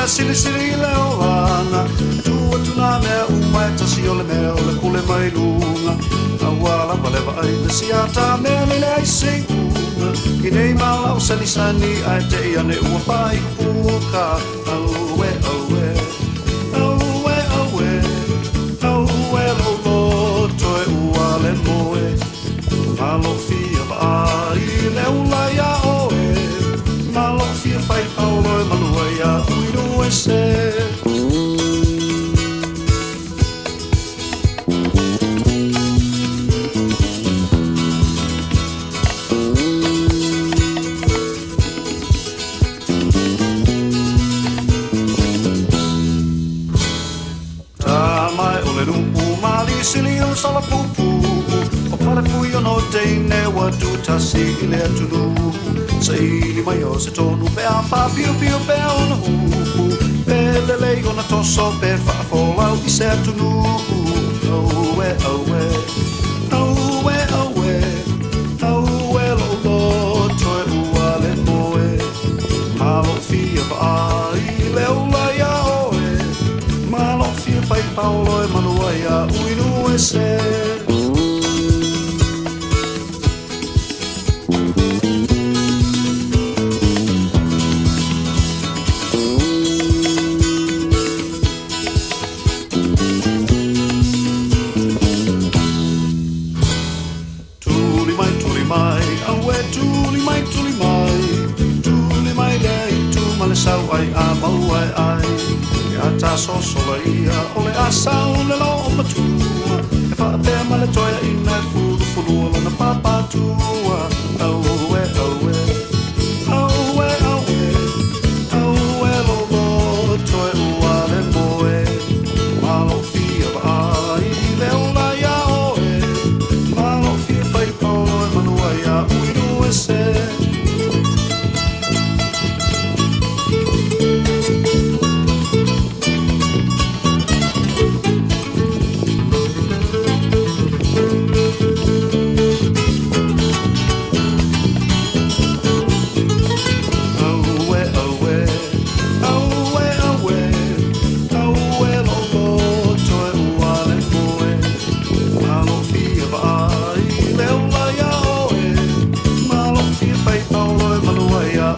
sili sili leo hana tua tuna mea umai tasi ole mea ole kule mai lunga awala paleva ai na siata mea nene ai seunga i nei malau sani sani ai te iane ua pai puka auwe auwe auwe auwe auwe lolo toe ua le moe malo fia va ai le ula ya oe malo fia fai paulo e malua ya uiru e se sili on sala pupu o pale fui no teine wa tu tasi ile tunu sei mai o se tonu pe a fa piu piu pe on hu pe le le on to so pe fa fola i se tunu oh we oh we oh we oh we oh we lo lo to e uale moe malo fia va ile ula ya oe malo fia fai paulo e manua ya uinu e se tuli mai awe tuli mai lei tu male sau ai a mau ai ai ya ta so sola ia ole a sau le lo matu e fa te male toia ina fulu fulu ala na papa tua awe awe awe awe awe lo lo toi ua le moe malo fia ai le ola ya oe malo fia pai paulo e manua ya uinu e se Paulo e Manuaia